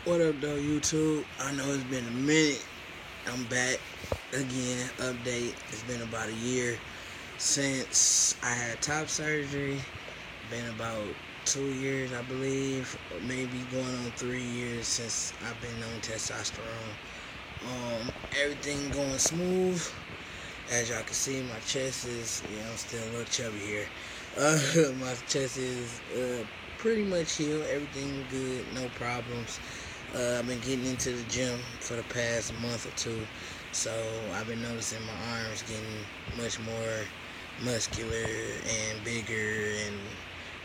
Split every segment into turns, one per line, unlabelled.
What up, though, YouTube? I know it's been a minute. I'm back again. Update. It's been about a year since I had top surgery. Been about 2 years, I believe, or maybe going on 3 years since I've been on testosterone. Everything going smooth. As y'all can see, my chest is, I'm still a little chubby here. My chest is pretty much healed. Everything good, no problems. I've been getting into the gym for the past month or two, so I've been noticing my arms getting much more muscular and bigger, and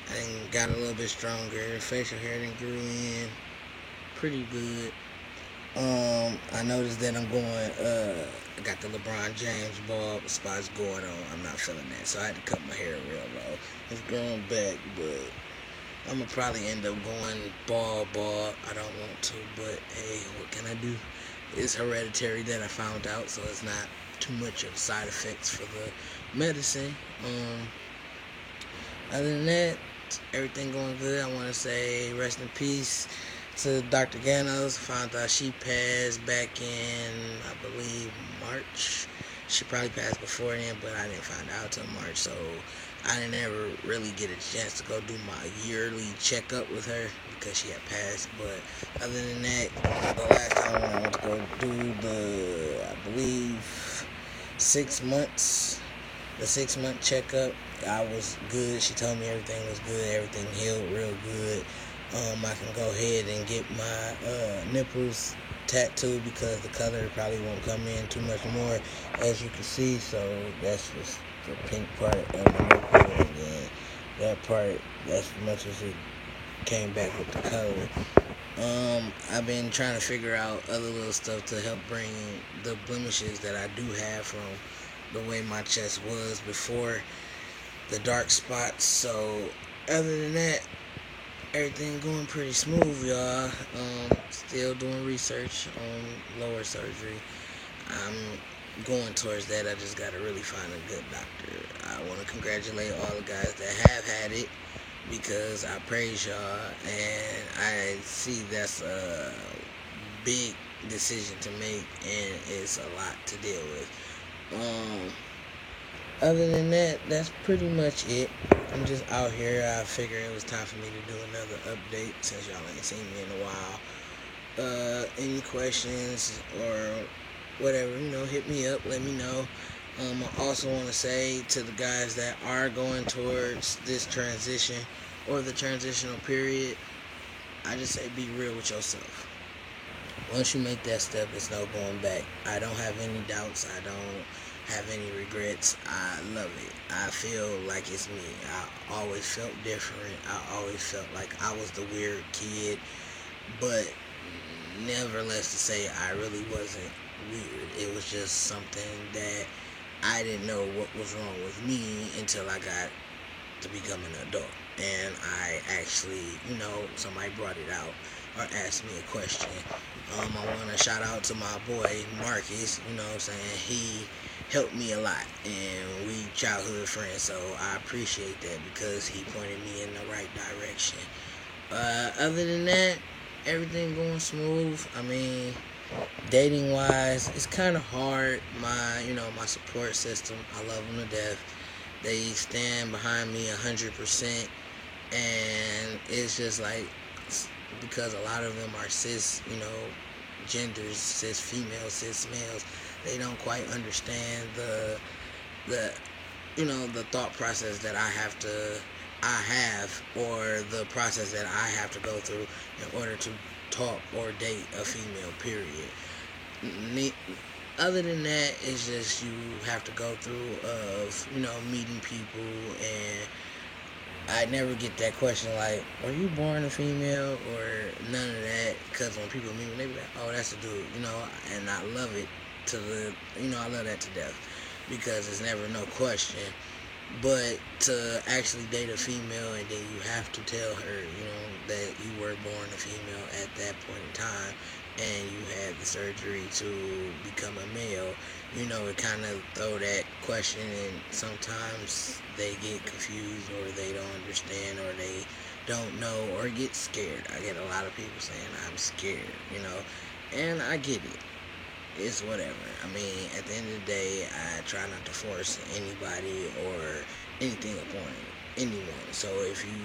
I done got a little bit stronger. Facial hair done grew in pretty good. I noticed that I got the LeBron James bald spots going on. I'm not feeling that, so I had to cut my hair real low. It's growing back, but I'm gonna probably end up going bald. I don't want to, but hey, what can I do? It's hereditary that I found out, so it's not too much of side effects for the medicine. Other than that, everything going good. I want to say rest in peace to Dr. Ganos. Found out she passed back in, I believe, March. She probably passed before then, but I didn't find out till March, so I didn't ever really get a chance to go do my yearly checkup with her because she had passed. But other than that, the last time when I went to go do I believe, 6 months, the 6 month checkup, I was good. She told me everything was good, everything healed real good. I can go ahead and get my nipples tattooed because the color probably won't come in too much more, as you can see. So that's just the pink part of the nipple, and then that part, as much as it came back with the color. I've been trying to figure out other little stuff to help bring the blemishes that I do have from the way my chest was before, the dark spots. So other than that, everything going pretty smooth, y'all. Still doing research on lower surgery. I'm going towards that. I just gotta really find a good doctor. I want to congratulate all the guys that have had it because I praise y'all, and I see that's a big decision to make, and it's a lot to deal with. Other than that, that's pretty much it. I'm just out here. I figured it was time for me to do another update since y'all ain't seen me in a while. Any questions or whatever, hit me up, let me know. I also want to say to the guys that are going towards this transition or the transitional period, I just say be real with yourself. Once you make that step, there's no going back. I don't have any doubts. I don't have any regrets. I love it. I feel like it's me. I always felt different. I always felt like I was the weird kid, but nevertheless to say I really wasn't weird. It was just something that I didn't know what was wrong with me until I got to become an adult. And I actually, somebody brought it out or asked me a question. I want to shout out to my boy Marcus. What I'm saying? He helped me a lot, and we childhood friends, so I appreciate that because he pointed me in the right direction. Other than that, everything going smooth. I mean, dating wise, it's kind of hard. My support system, I love them to death. They stand behind me 100%, and it's just like, because a lot of them are cis, genders, cis females, cis males. They don't quite understand the the thought process that I have, or the process that I have to go through in order to talk or date a female, period. Other than that, it's just you have to go through of, meeting people, and I never get that question like, were you born a female, or none of that, because when people meet me, they be like, oh, that's a dude, and I love it I love that to death, because it's never no question. But to actually date a female and then you have to tell her, that you were born a female at that point in time and you had the surgery to become a male, it kind of throw that question, and sometimes they get confused or they don't understand or they don't know or get scared. I get a lot of people saying I'm scared, and I get it. It's whatever. I mean, at the end of the day, I try not to force anybody or anything upon anyone. So if you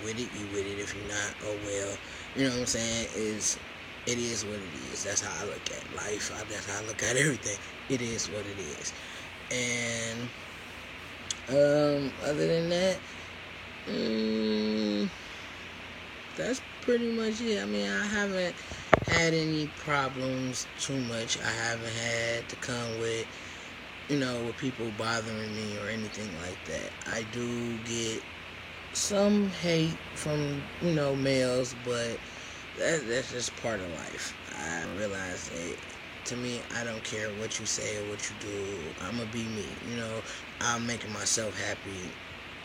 with it, you with it. If you're not, oh well. You know what I'm saying? It is what it is. That's how I look at life. That's how I look at everything. It is what it is. And other than that, that's pretty much it. I mean, I haven't had any problems too much. I haven't had to come with, with people bothering me or anything like that. I do get some hate from, males, but that's just part of life. I realize that, to me, I don't care what you say or what you do. I'm going to be me. I'm making myself happy.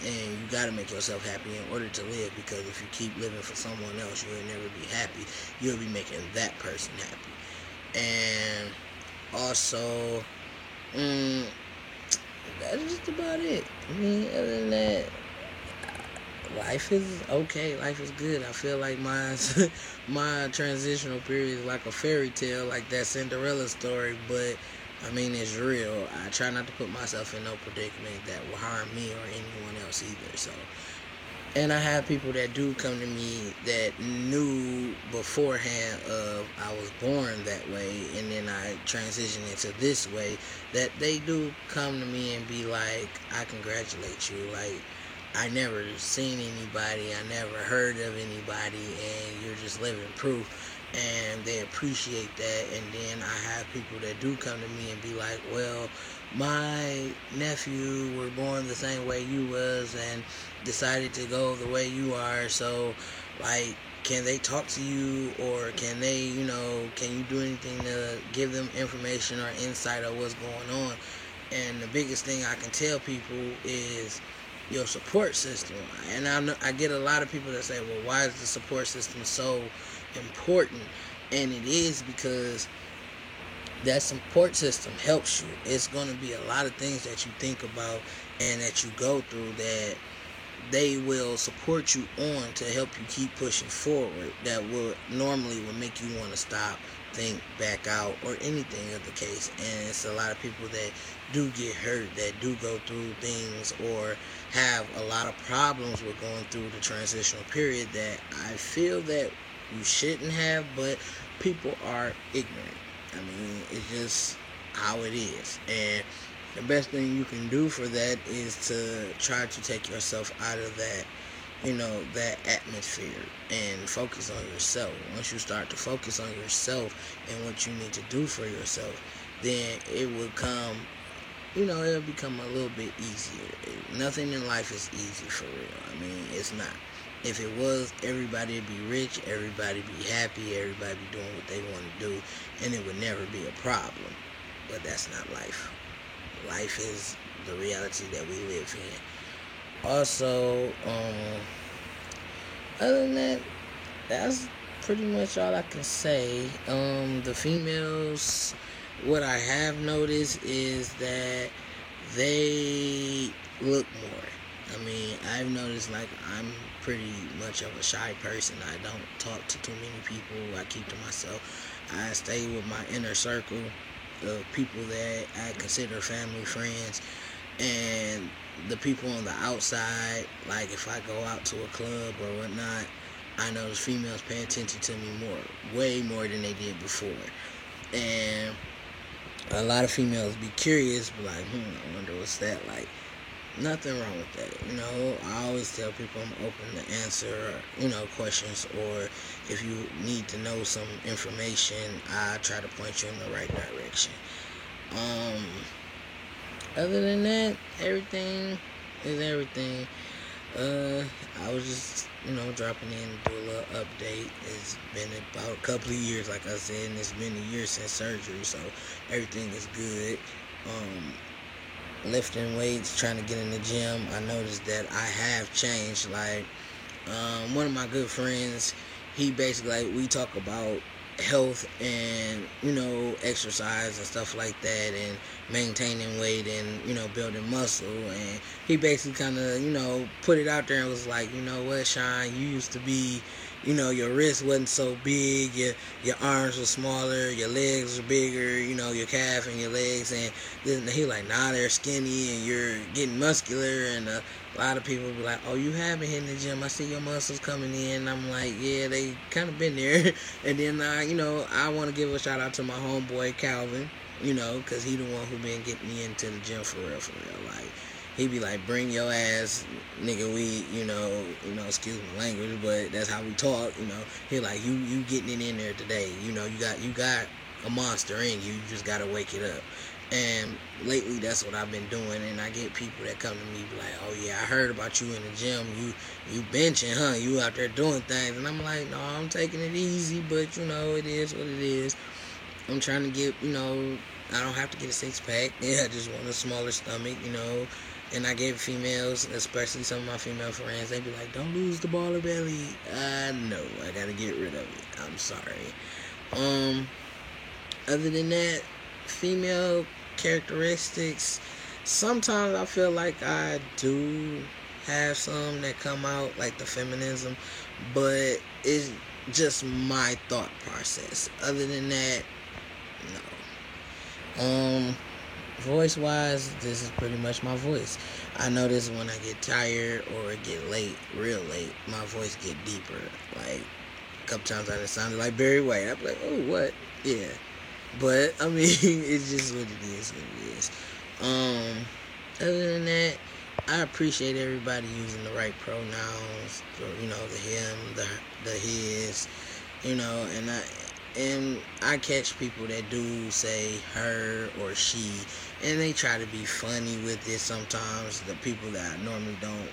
And you got to make yourself happy in order to live, because if you keep living for someone else, you'll never be happy. You'll be making that person happy. And also, that's just about it. I mean, other than that, life is okay. Life is good. I feel like my transitional period is like a fairy tale, like that Cinderella story, but I mean, it's real. I try not to put myself in no predicament that will harm me or anyone else either. So, and I have people that do come to me that knew beforehand of I was born that way, and then I transitioned into this way, that they do come to me and be like, I congratulate you. Like, I never seen anybody, I never heard of anybody, and you're just living proof. And they appreciate that. And then I have people that do come to me and be like, well, my nephew were born the same way you was and decided to go the way you are, so like, can they talk to you, or can they, can you do anything to give them information or insight of what's going on? And the biggest thing I can tell people is your support system. And I get a lot of people that say, well, why is the support system so important? And it is because that support system helps you. It's going to be a lot of things that you think about and that you go through that they will support you on to help you keep pushing forward, that will normally make you want to stop, think, back out, or anything of the case. And it's a lot of people that do get hurt, that do go through things or have a lot of problems with going through the transitional period that I feel that you shouldn't have, but people are ignorant. I mean, it's just how it is. And the best thing you can do for that is to try to take yourself out of that, that atmosphere, and focus on yourself. Once you start to focus on yourself and what you need to do for yourself, then it will come, it'll become a little bit easier. Nothing in life is easy, for real. I mean, it's not. If it was, everybody would be rich, everybody would be happy, everybody would be doing what they want to do, and it would never be a problem. But that's not life. Life is the reality that we live in. Also, other than that, that's pretty much all I can say. The females, what I have noticed is that they look more. I mean, I've noticed, like, I'm pretty much of a shy person. I don't talk to too many people. I keep to myself. I stay with my inner circle of people that I consider family, friends, and the people on the outside. Like, if I go out to a club or whatnot, I notice females pay attention to me more, way more than they did before. And a lot of females be curious, be like, I wonder what's that like. Nothing wrong with that. I always tell people I'm open to answer, questions, or if you need to know some information, I try to point you in the right direction. Other than that, everything is everything. I was just, dropping in to do a little update. It's been about a couple of years, like I said, and it's been a year since surgery, so everything is good. Lifting weights, trying to get in the gym, I noticed that I have changed. Like, one of my good friends, he basically, like, we talk about health and, exercise and stuff like that, and maintaining weight and, building muscle. And he basically kind of, put it out there and was like, you know what, Sean, you used to be, your wrist wasn't so big, your arms were smaller, your legs were bigger, your calf and your legs. And then he like, nah, they're skinny and you're getting muscular. And a lot of people be like, oh, you have been hitting the gym, I see your muscles coming in. And I'm like, yeah, they kind of been there. And then I want to give a shout out to my homeboy Calvin, because he the one who been getting me into the gym for real. Like, he be like, bring your ass, nigga, we, excuse my language, but that's how we talk, He like, you getting it in there today, you got a monster in you, you just gotta wake it up. And lately, that's what I've been doing. And I get people that come to me be like, oh yeah, I heard about you in the gym, you benching, huh, you out there doing things. And I'm like, no, I'm taking it easy, but it is what it is. I'm trying to get, I don't have to get a six-pack. Yeah, I just want a smaller stomach, And I get females, especially some of my female friends, they be like, don't lose the baller belly. No, I gotta get rid of it. I'm sorry. Other than that, female characteristics, sometimes I feel like I do have some that come out, like the feminism, but it's just my thought process. Other than that, no. Voice wise, this is pretty much my voice. I notice when I get tired or get late, real late, my voice get deeper. Like a couple times I just sounded like Barry White. I'm like, oh, what? Yeah. But I mean, it's just what it is. Other than that, I appreciate everybody using the right pronouns. The him, the his, and I catch people that do say her or she, and they try to be funny with it sometimes, the people that I normally don't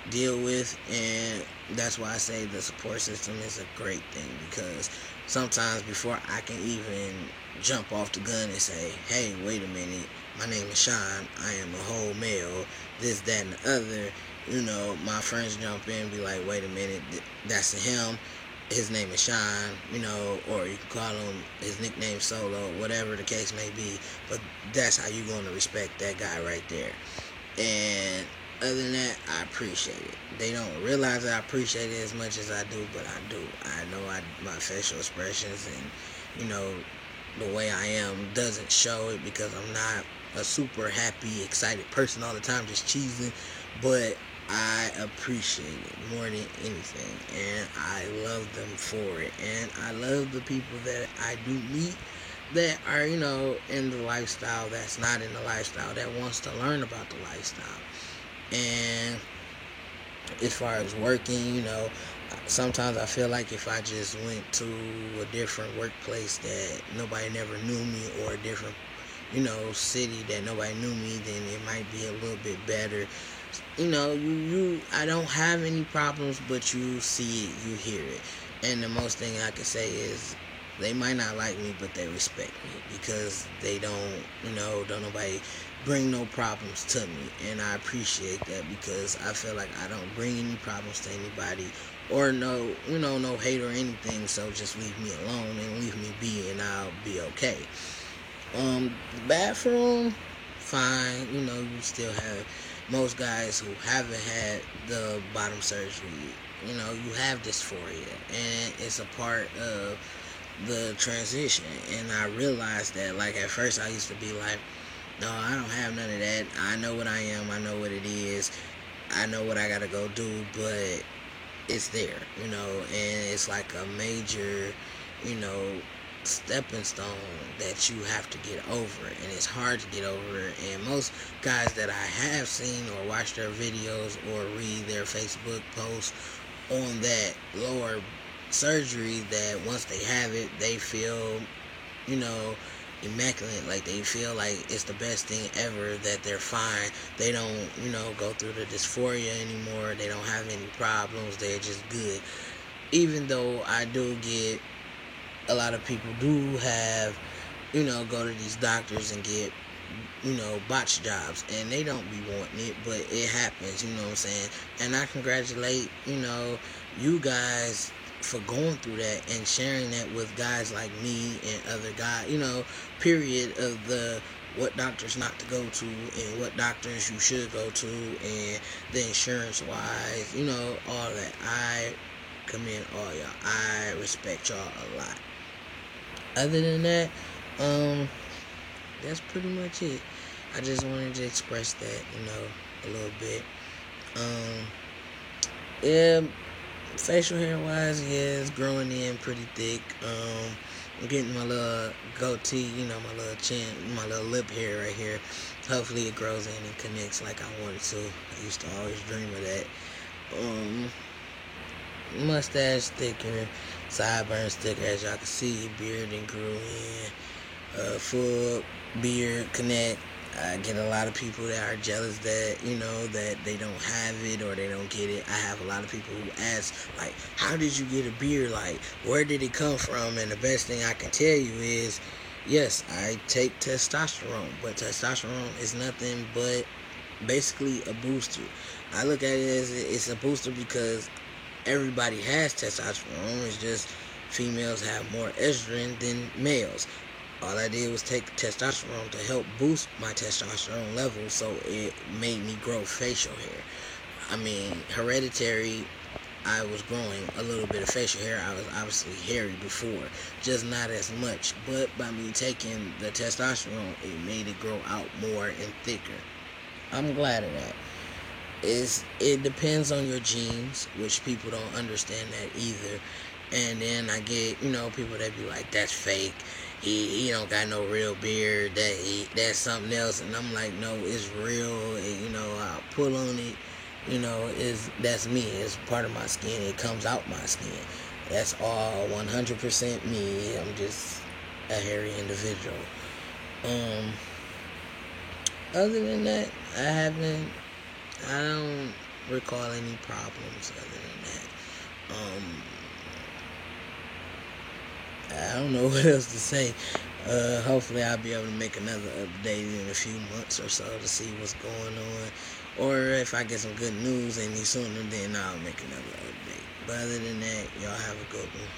deal with. And that's why I say the support system is a great thing, because sometimes before I can even jump off the gun and say, hey, wait a minute, my name is Sean, I am a whole male, this, that, and the other, my friends jump in and be like, wait a minute, that's a him, his name is Sean, or you can call him his nickname Solo, whatever the case may be. But that's how you're going to respect that guy right there. And other than that, I appreciate it. They don't realize I appreciate it as much as I do, but I do. I know my facial expressions and, the way I am doesn't show it, because I'm not a super happy, excited person all the time, just cheesing. But I appreciate it more than anything, and I love them for it. And I love the people that I do meet that are, in the lifestyle, that's not in the lifestyle, that wants to learn about the lifestyle. And as far as working, sometimes I feel like if I just went to a different workplace that nobody never knew me, or a different, city that nobody knew me, then it might be a little bit better. I don't have any problems, but you see it, you hear it. And the most thing I can say is, they might not like me, but they respect me, because they don't nobody bring no problems to me. And I appreciate that, because I feel like I don't bring any problems to anybody, or no hate or anything. So just leave me alone and leave me be, and I'll be okay. The bathroom, fine. You still have most guys who haven't had the bottom surgery. You have dysphoria, and it's a part of the transition. And I realized that, like, at first I used to be like, no, I don't have none of that. I know what I am. I know what it is. I know what I gotta go do, but it's there, and it's like a major, stepping stone that you have to get over, and it's hard to get over. And most guys that I have seen or watched their videos or read their Facebook posts on that lower surgery, that once they have it, they feel, immaculate, like they feel like it's the best thing ever, that they're fine, they don't, go through the dysphoria anymore, they don't have any problems, they're just good. Even though I do get a lot of people do have, go to these doctors and get, botch jobs, and they don't be wanting it, but it happens, what I'm saying. And I congratulate, you guys for going through that and sharing that with guys like me and other guys, period, of the what doctors not to go to and what doctors you should go to, and the insurance wise, all that. I commend all y'all. I respect y'all a lot. Other than that, that's pretty much it. I just wanted to express that, a little bit. Yeah, facial hair wise, yeah, it's growing in pretty thick. I'm getting my little goatee, my little chin, my little lip hair right here. Hopefully it grows in and connects like I wanted to. I used to always dream of that. Mustache thicker, sideburns thicker, as y'all can see. Beard and grew in. Full beard connect. I get a lot of people that are jealous that, that they don't have it or they don't get it. I have a lot of people who ask, like, how did you get a beard? Like, where did it come from? And the best thing I can tell you is, yes, I take testosterone, but testosterone is nothing but basically a booster. I look at it as it's a booster because everybody has testosterone. It's just females have more estrogen than males. All I did was take testosterone to help boost my testosterone level, so it made me grow facial hair. I mean, hereditary, I was growing a little bit of facial hair. I was obviously hairy before, just not as much. But by me taking the testosterone, it made it grow out more and thicker. I'm glad of that. It depends on your genes, which people don't understand that either. And then I get, people that be like, that's fake. He don't got no real beard. That's something else. And I'm like, no, it's real. And, I'll pull on it. That's me. It's part of my skin. It comes out my skin. That's all 100% me. I'm just a hairy individual. Other than that, I don't recall any problems other than that. I don't know what else to say. Hopefully I'll be able to make another update in a few months or so to see what's going on. Or if I get some good news any sooner, then I'll make another update. But other than that, y'all have a good one.